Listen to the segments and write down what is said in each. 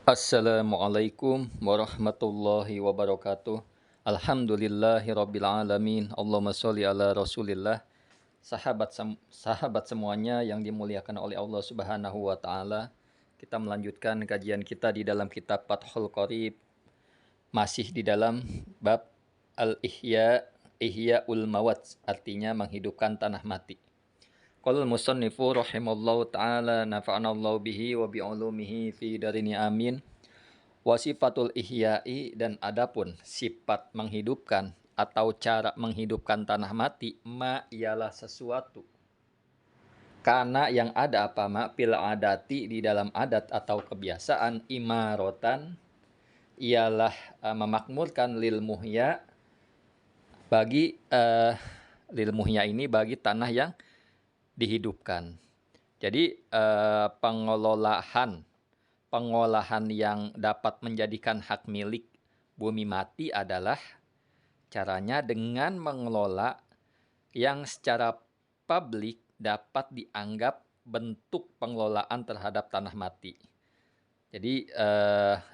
Assalamualaikum warahmatullahi wabarakatuh. Alhamdulillahirabbil alamin. Allahumma sholli ala Rasulillah. Sahabat semuanya yang dimuliakan oleh Allah Subhanahu wa taala. Kita melanjutkan kajian kita di dalam kitab Fathul Qorib, masih di dalam bab Ihya'ul Mawad, artinya menghidupkan tanah mati. Qala al-musannifu rahimallahu taala nafa'anallahu bihi wa bi ulumihi fi darini amin. Wasifatul ihya'i, dan adapun sifat menghidupkan atau cara menghidupkan tanah mati, ialah sesuatu. Karena yang ada apa fil adati, di dalam adat atau kebiasaan, imarotan ialah memakmurkan lil muhya, bagi lil muhya ini bagi tanah yang dihidupkan. Jadi pengolahan yang dapat menjadikan hak milik bumi mati adalah caranya dengan mengelola yang secara publik dapat dianggap bentuk pengelolaan terhadap tanah mati. Jadi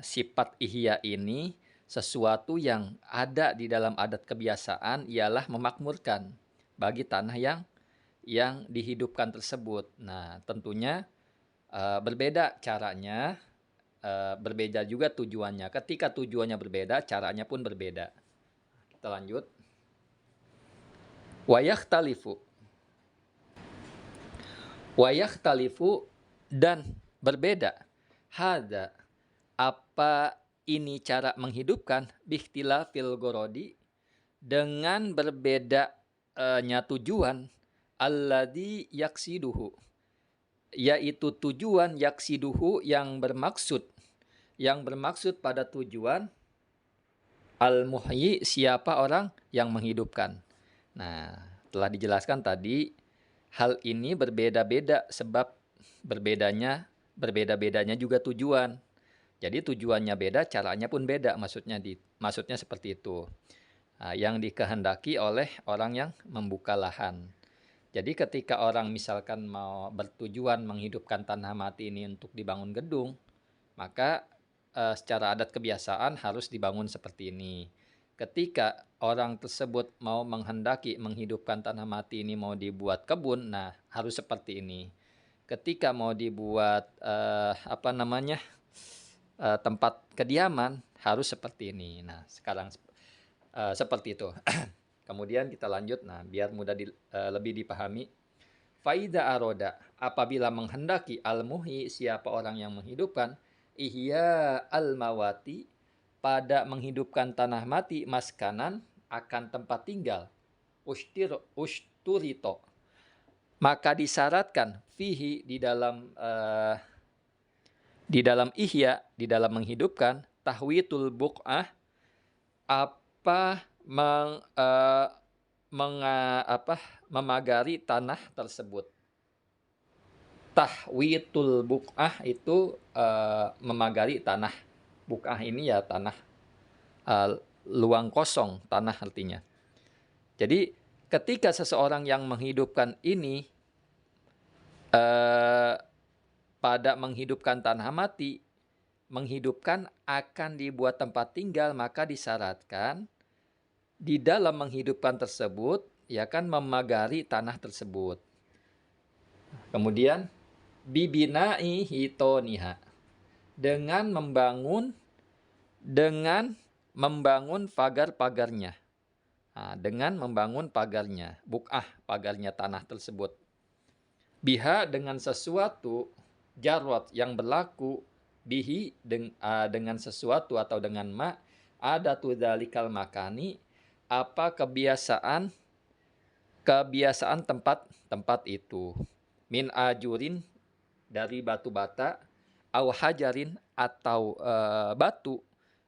sifat ihya ini sesuatu yang ada di dalam adat kebiasaan ialah memakmurkan bagi tanah yang dihidupkan tersebut. Nah, tentunya berbeda caranya, berbeda juga tujuannya. Ketika tujuannya berbeda, caranya pun berbeda. Kita lanjut. Wayakhtalifu, dan berbeda. Hada, apa ini cara menghidupkan, bikhtilafil gorodi, dengan berbedanya tujuan, alladzi yaksiduhu, yaitu tujuan yaksiduhu yang bermaksud pada tujuan al-muhyi, siapa orang yang menghidupkan. Nah, telah dijelaskan tadi, hal ini berbeda-beda sebab berbeda-bedanya juga tujuan. Jadi tujuannya beda, caranya pun beda, maksudnya seperti itu. Nah, yang dikehendaki oleh orang yang membuka lahan. Jadi ketika orang misalkan mau bertujuan menghidupkan tanah mati ini untuk dibangun gedung, maka secara adat kebiasaan harus dibangun seperti ini. Ketika orang tersebut mau menghendaki menghidupkan tanah mati ini mau dibuat kebun, nah harus seperti ini. Ketika mau dibuat tempat kediaman, harus seperti ini. Nah, sekarang seperti itu. Kemudian kita lanjut, nah biar mudah lebih dipahami. Faida aroda, apabila menghendaki al-muhyi, siapa orang yang menghidupkan, ihya al-mawati, pada menghidupkan tanah mati, maskanan, akan tempat tinggal, usturito, maka disyaratkan fihi, di dalam ihya, di dalam menghidupkan, tahwitul buq'ah, memagari tanah tersebut. Tahwitul buq'ah itu memagari tanah. Buq'ah ini ya tanah, luang kosong, tanah artinya. Jadi ketika seseorang yang menghidupkan ini pada menghidupkan tanah mati, menghidupkan akan dibuat tempat tinggal, maka disyaratkan di dalam menghidupkan tersebut ya kan memagari tanah tersebut. Kemudian bibina'i hitoniha, dengan membangun pagar-pagarnya. Nah, dengan membangun pagarnya, buq'ah, pagarnya tanah tersebut. Biha, dengan sesuatu, jarot, yang berlaku, bihi, dengan sesuatu atau dengan adatu dzalikal makani, apa kebiasaan tempat itu, min ajurin, dari batu bata, au hajarin, atau batu,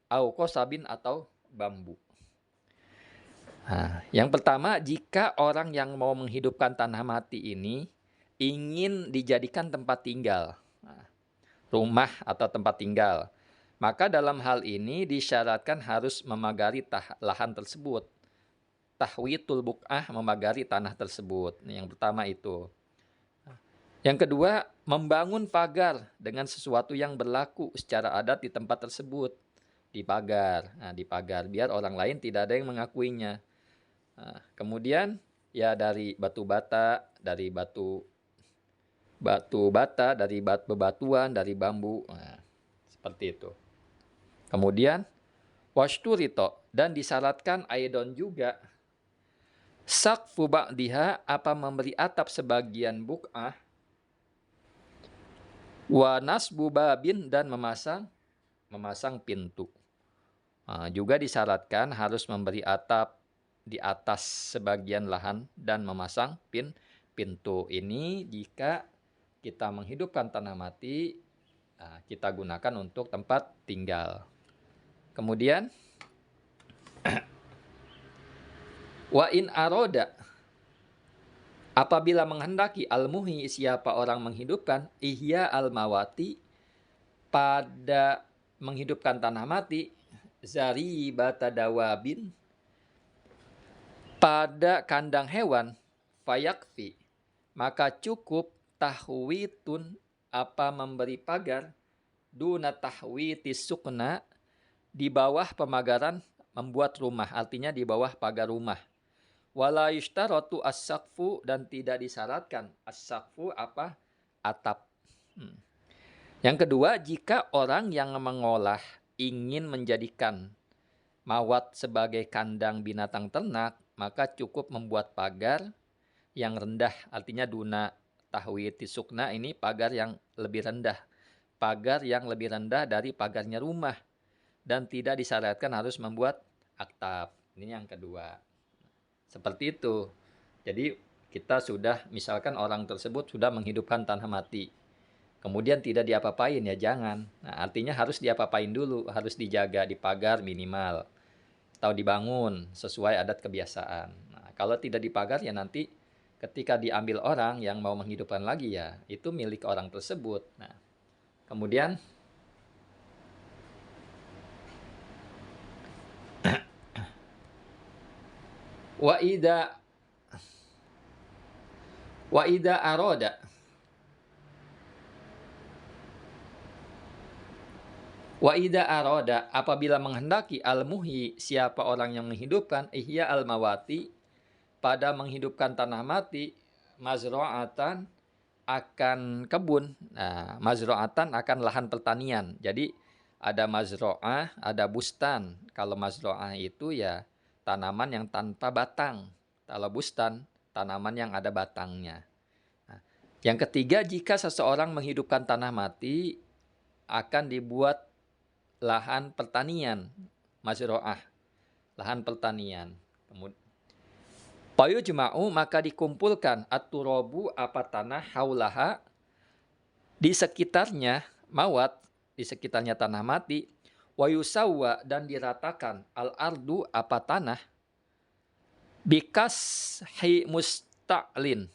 au kosabin, atau bambu. Nah, yang pertama, jika orang yang mau menghidupkan tanah mati ini ingin dijadikan tempat tinggal, rumah atau tempat tinggal, maka dalam hal ini disyaratkan harus memagari lahan tersebut. Tahwitul buq'ah, memagari tanah tersebut. Yang pertama itu. Yang kedua, membangun pagar dengan sesuatu yang berlaku secara adat di tempat tersebut. Di pagar. Nah, di pagar biar orang lain tidak ada yang mengakuinya. Nah, kemudian ya dari batu bata, dari batu bata, dari bebatuan, dari bambu. Nah, seperti itu. Kemudian washturito, dan disyaratkan aidon juga sakfu ba'diha, apa memberi atap sebagian buk'ah, wa nasbu babin, dan memasang pintu. Nah, juga disyaratkan harus memberi atap di atas sebagian lahan dan memasang pintu. Ini jika kita menghidupkan tanah mati, kita gunakan untuk tempat tinggal. Kemudian wa in aroda, apabila menghendaki al-muhi, siapa orang menghidupkan, ihya al-mawati, pada menghidupkan tanah mati, zari bata dawabin, pada kandang hewan, fayakfi, maka cukup tahwitun, apa memberi pagar, duna tahwiti sukna, di bawah pemagaran membuat rumah, artinya di bawah pagar rumah. Wala yushtaratu as-saqfu, dan tidak disyaratkan as-saqfu apa? Atap. Yang kedua, jika orang yang mengolah ingin menjadikan mawat sebagai kandang binatang ternak, maka cukup membuat pagar yang rendah, artinya duna tahwiti sukna, ini pagar yang lebih rendah. Pagar yang lebih rendah dari pagarnya rumah, dan tidak disyaratkan harus membuat atap. Ini yang kedua. Seperti itu. Jadi kita sudah, misalkan orang tersebut sudah menghidupkan tanah mati, kemudian tidak diapa-apain, ya jangan. Nah, artinya harus diapa-apain dulu, harus dijaga, dipagar minimal, atau dibangun sesuai adat kebiasaan. Nah, kalau tidak dipagar, ya nanti ketika diambil orang yang mau menghidupkan lagi, ya itu milik orang tersebut. Nah, kemudian wa ida aroda, apabila menghendaki al-muhi, siapa orang yang menghidupkan, ihya al-mawati, pada menghidupkan tanah mati, mazro'atan, akan kebun. Nah, mazro'atan akan lahan pertanian. Jadi ada mazro'ah, ada bustan. Kalau mazro'ah itu ya tanaman yang tanpa batang. Kalau bustan, tanaman yang ada batangnya. Nah, yang ketiga, jika seseorang menghidupkan tanah mati, akan dibuat lahan pertanian, mazro'ah, lahan pertanian. Kemudian payujma'u, maka dikumpulkan at-turabu, apa tanah, haulaha, di sekitarnya mawat, di sekitarnya tanah mati, wa yusawwa, dan diratakan al-ardu, apa tanah, bikashi musta'lin,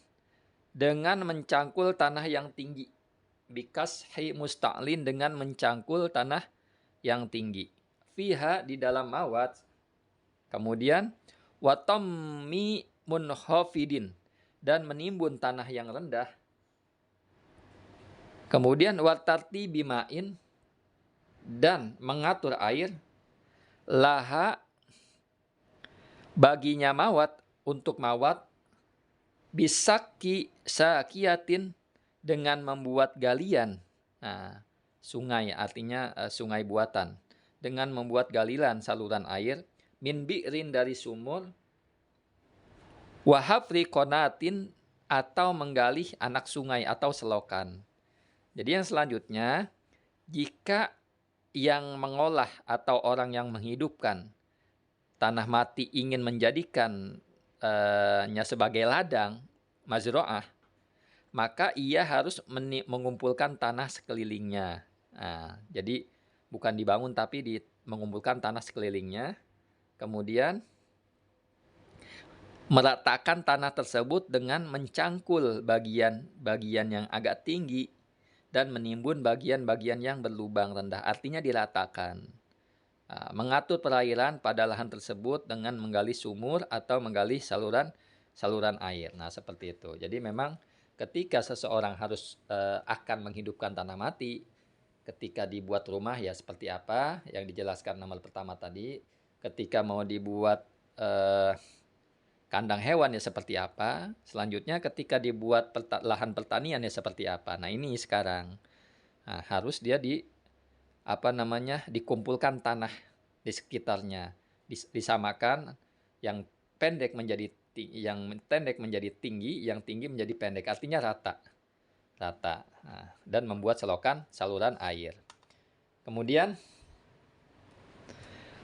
dengan mencangkul tanah yang tinggi. Bikashi musta'lin, dengan mencangkul tanah yang tinggi. Fiha, di dalam mawat. Kemudian watammi munhafidin, dan menimbun tanah yang rendah. Kemudian watarti bimain, dan mengatur air, laha, baginya mawat, untuk mawat, bisaki sakiyatin, dengan membuat galian. Nah, sungai, artinya sungai buatan, dengan membuat galian, saluran air, min bi'rin, dari sumur, wahafri konatin, atau menggali anak sungai atau selokan. Jadi yang selanjutnya, jika yang mengolah atau orang yang menghidupkan tanah mati ingin menjadikan nya sebagai ladang, mazro'ah, maka ia harus mengumpulkan tanah sekelilingnya. Nah, jadi bukan dibangun tapi mengumpulkan tanah sekelilingnya. Kemudian meratakan tanah tersebut dengan mencangkul bagian-bagian yang agak tinggi dan menimbun bagian-bagian yang berlubang rendah, artinya diratakan. Mengatur perairan pada lahan tersebut dengan menggali sumur atau menggali saluran air. Nah, seperti itu. Jadi memang ketika seseorang harus akan menghidupkan tanah mati, ketika dibuat rumah ya seperti apa yang dijelaskan nomor pertama tadi, ketika mau dibuat kandang hewan ya seperti apa, selanjutnya ketika dibuat lahan pertanian ya seperti apa. Nah ini sekarang harus dia dikumpulkan tanah di sekitarnya, disamakan yang pendek menjadi tinggi, yang tinggi menjadi pendek, artinya rata. Dan membuat selokan saluran air. Kemudian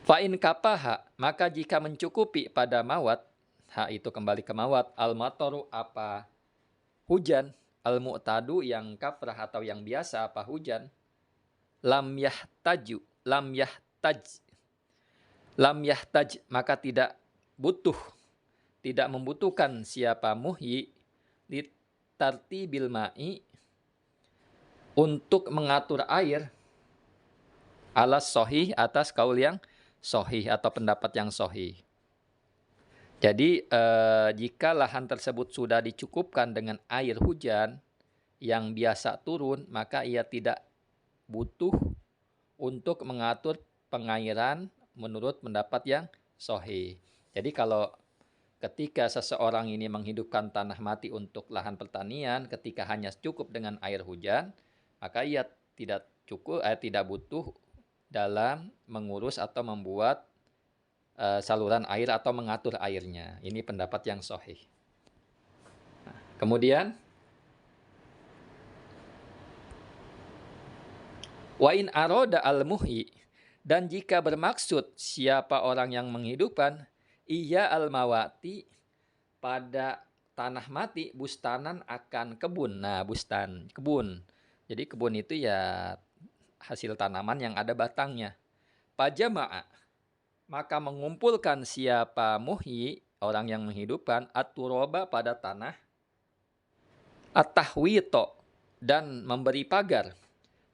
fa'in kapaha, maka jika mencukupi pada mawat, itu kembali ke mawat, al-mataru apa hujan, al-mu'tadu yang kaprah atau yang biasa apa hujan, lam yahtaj maka tidak membutuhkan siapa muhyi litartibil ma'i untuk mengatur air alas sahih atas kaul yang sahih atau pendapat yang sahih. Jadi jika lahan tersebut sudah dicukupkan dengan air hujan yang biasa turun, maka ia tidak butuh untuk mengatur pengairan menurut pendapat yang sahih. Jadi kalau ketika seseorang ini menghidupkan tanah mati untuk lahan pertanian, ketika hanya cukup dengan air hujan, maka ia tidak butuh dalam mengurus atau membuat saluran air atau mengatur airnya. Ini pendapat yang sahih. Kemudian wa in aroda al-muhyi, dan jika bermaksud siapa orang yang menghidupkan, iya al-mawati, pada tanah mati, bustanan akan kebun. Nah, kebun. Jadi kebun itu ya hasil tanaman yang ada batangnya. Pajama'a, maka mengumpulkan siapa muhyi, orang yang menghidupkan, at-turoba pada tanah, at-tahwito, dan memberi pagar,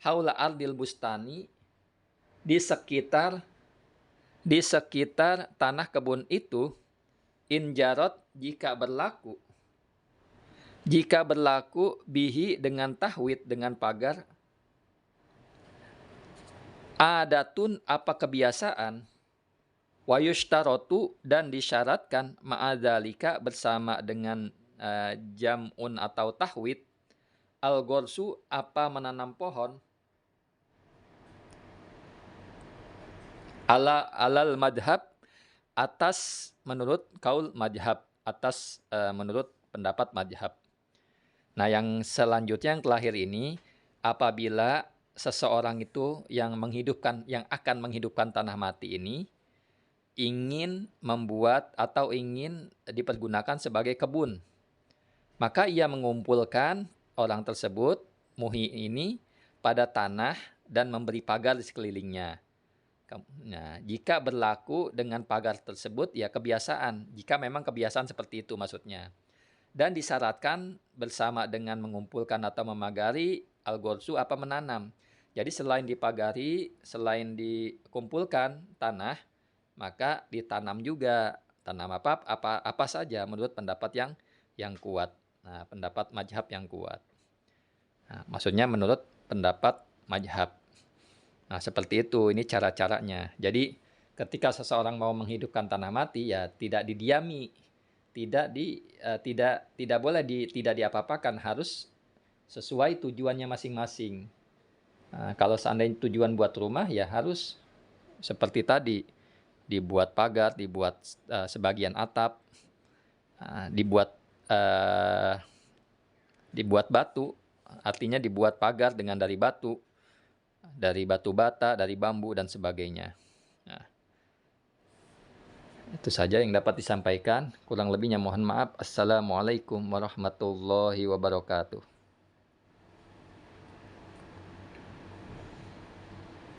haula ardil bustani, di sekitar tanah kebun itu, injarot, jika berlaku bihi dengan tahwid, dengan pagar, adatun apa kebiasaan, wayushtarotu, dan disyaratkan, ma'adzalika bersama dengan jam'un atau tahwid, al-gorsu apa menanam pohon, alal madhab, atas menurut kaul madhab, menurut pendapat madhab. Nah yang selanjutnya yang terakhir ini, apabila seseorang itu yang akan menghidupkan tanah mati ini ingin membuat atau ingin dipergunakan sebagai kebun, maka ia mengumpulkan orang tersebut, muhyi ini, pada tanah dan memberi pagar di sekelilingnya. Nah, jika berlaku dengan pagar tersebut, ya kebiasaan. Jika memang kebiasaan seperti itu maksudnya. Dan disyaratkan bersama dengan mengumpulkan atau memagari, al-gorsu apa menanam. Jadi selain dipagari, selain dikumpulkan tanah, maka ditanam juga. Tanam apa saja menurut pendapat yang kuat. Nah, pendapat mazhab yang kuat. Nah, maksudnya menurut pendapat mazhab. Nah, seperti itu, ini cara-caranya. Jadi, ketika seseorang mau menghidupkan tanah mati, ya tidak didiami, tidak boleh tidak diapa-apakan, harus sesuai tujuannya masing-masing. Nah, kalau seandainya tujuan buat rumah, ya harus seperti tadi, dibuat pagar, dibuat sebagian atap, dibuat batu, artinya dibuat pagar dengan dari batu bata, dari bambu, dan sebagainya. Nah, itu saja yang dapat disampaikan. Kurang lebihnya mohon maaf. Assalamualaikum warahmatullahi wabarakatuh.